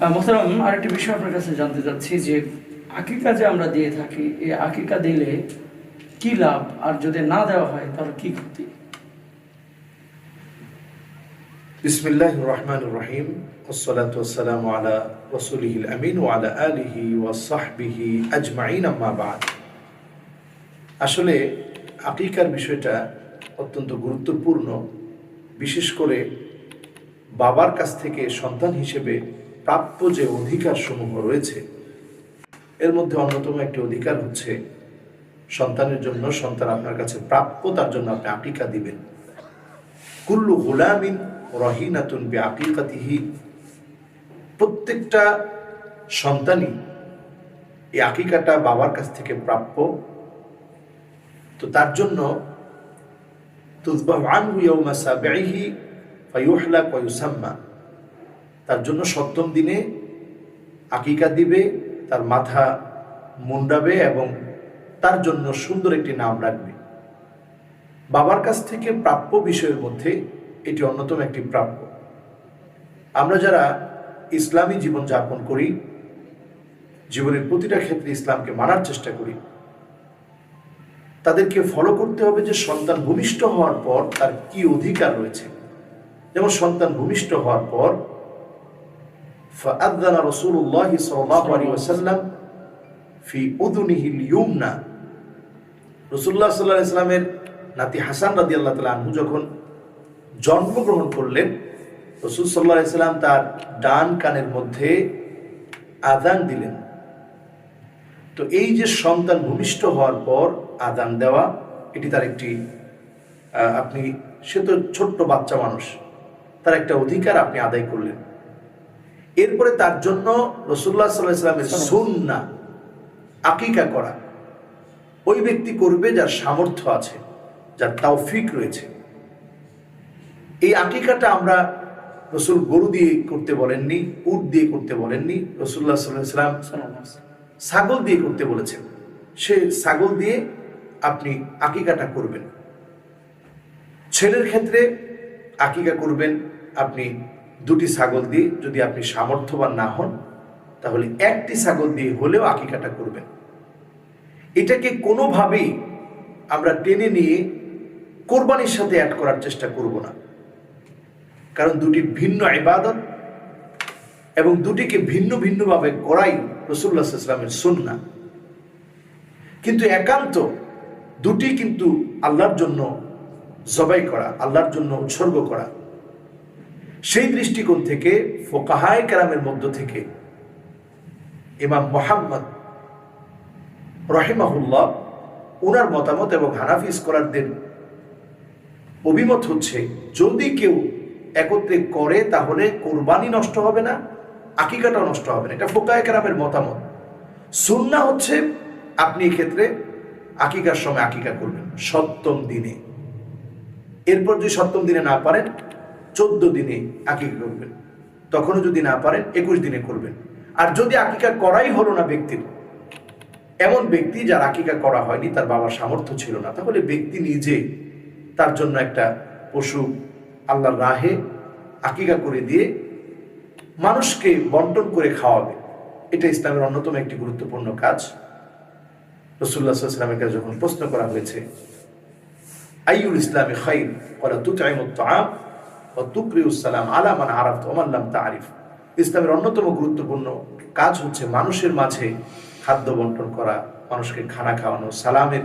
মোহতারাম, আরেকটি বিষয় আপনার কাছে জানতে চাচ্ছি যে আকিকা যে আমরা দিয়ে থাকি, এই আকিকা দিলে কি লাভ, আর যদি না দেওয়া হয় তাহলে কি ক্ষতি? বিসমিল্লাহির রহমানির রহিম, ওয়াসসালাতু ওয়াসসালামু আলা রাসূলিহিল আমিন ওয়া আলা আলিহি ওয়া সাহবিহি আজমাইন, আম্মা বা'দ। আসলে আকিকার বিষয়টা অত্যন্ত গুরুত্বপূর্ণ। বিশেষ করে বাবার কাছ থেকে সন্তান হিসেবে প্রাপ্য যে অধিকার সমূহ রয়েছে, এর মধ্যে অন্যতম একটি অধিকার হচ্ছে সন্তানের জন্য, সন্তান আপনার কাছে প্রাপ্য, তার জন্য আপনি আকিকা দিবেন। কুল্লু গুলামিন রহিনাতুন বিআকিকাতিহি, প্রত্যেকটা সন্তানই এই আকিকাটা বাবার কাছ থেকে প্রাপ্য। তো তার জন্য তুযবাহু আনহু ইয়াওমা সাবিহি ফায়ুহলাক ওয়া ইউসাম্মা, তার জন্য সপ্তম দিনে আকিকা দিবে, তার মাথা মুন্ডাবে এবং তার জন্য সুন্দর একটি নাম রাখবে। বাবার কাছ থেকে প্রাপ্য বিষয়ের মধ্যে এটি অন্যতম একটি প্রাপ্য। আমরা যারা ইসলামী জীবন যাপন করি, জীবনের প্রতিটা ক্ষেত্রে ইসলামকে মানার চেষ্টা করি, তাদেরকে ফলো করতে হবে যে সন্তান ভূমিষ্ঠ হওয়ার পর তার কি অধিকার রয়েছে। যেমন সন্তান ভূমিষ্ঠ হওয়ার পর ফাআযানা রাসূলুল্লাহ সাল্লাল্লাহু আলাইহি ওয়াসাল্লাম ফি উযুনিহিল ইউমনা, রাসূলুল্লাহ সাল্লাল্লাহু আলাইহি ওয়াসাল্লামের নাতি হাসান রাদিয়াল্লাহু তাআলা আনহু যখন জন্মগ্রহণ করলেন, রাসূল সাল্লাল্লাহু আলাইহি ওয়াসাল্লাম তার ডান কানের মধ্যে আযান দিলেন। তো এই যে সন্তান ভূমিষ্ঠ হওয়ার পর আযান দেওয়া, এটি তার একটি সে তো ছোট্ট বাচ্চা মানুষ, তার একটা অধিকার আপনি আদায় করলেন। এরপরে তার জন্য রাসূলুল্লাহ সাল্লাল্লাহু আলাইহি ওয়াসাল্লামের সুন্নাহ আকিকা করা ওই ব্যক্তি করবে যার সামর্থ্য আছে, যার তৌফিক রয়েছে। এই আকিকাটা আমরা, রাসূল গরু দিয়ে করতে বলেননি, উট দিয়ে করতে বলেননি, রাসূলুল্লাহ সাল্লাল্লাহু আলাইহি ওয়াসাল্লাম ছাগল দিয়ে করতে বলেছেন। সে ছাগল দিয়ে আপনি আকিকাটা করবেন। ছেলের ক্ষেত্রে আকিকা করবেন আপনি দুটি ছাগল দিয়ে, যদি আপনি সামর্থ্যবান না হন তাহলে একটি ছাগল দিয়ে হলেও আকিকাটা করবেন। এটাকে কোনোভাবেই আমরা টেনে নিয়ে কোরবানির সাথে অ্যাড করার চেষ্টা করব না, কারণ দুটি ভিন্ন ইবাদত এবং দুটিকে ভিন্ন ভিন্নভাবে করাই রাসূলুল্লাহ সাল্লাল্লাহু আলাইহি ওয়াসাল্লামের সুন্নাহ। কিন্তু একান্ত দুটি কিন্তু আল্লাহর জন্য জবাই করা, আল্লাহর জন্য উৎসর্গ করা। সেই দৃষ্টিকোণ থেকে ফুকাহায়ে কেরামের মধ্য থেকে ইমাম মুহাম্মদ রাহিমাহুল্লাহ, ওনার মতামত এবং হানাফি স্কলারদের অভিমত হচ্ছে, যদি কেউ একত্রে করে তাহলে কোরবানি নষ্ট হবে না, আকিকাটা নষ্ট হবে না। এটা ফুকাহায়ে কেরামের মতামত। সুন্নাহ হচ্ছে আপনি এক্ষেত্রে আকিকার সময় আকিকা করবেন সপ্তম দিনে। এরপর যদি সপ্তম দিনে না পারেন 14 দিনে আকিকা করবেন, তখনও যদি না পারেন 21 দিনে করবেন। আর যদি আকিকা করাই হলো না ব্যক্তির, এমন ব্যক্তি যার আকিকা করা হয়নি, তার বাবার সামর্থ্য ছিল না, তাহলে ব্যক্তি নিজে তার জন্য একটা পশু আল্লাহর রাহে আকিকা করে দিয়ে মানুষকে বন্টন করে খাওয়াবে। এটা ইসলামের অন্যতম একটি গুরুত্বপূর্ণ কাজ। রাসূলুল্লাহ সাল্লাল্লাহু আলাইহি ওয়াসাল্লামের কাছে যখন প্রশ্ন করা হয়েছে আইয়ুল ইসলামি খায়র, ক্বালা তুতঈমুত তাআম ওয়া তুকরিউস সালাম আলা মান আরাফতা ওয়া মান লাম তা'রিফ, ইসলামের অন্যতম গুরুত্বপূর্ণ কাজ হচ্ছে মানুষের মাঝে খাদ্য বন্টন করা, মানুষকে খানা খাওয়ানো, সালামের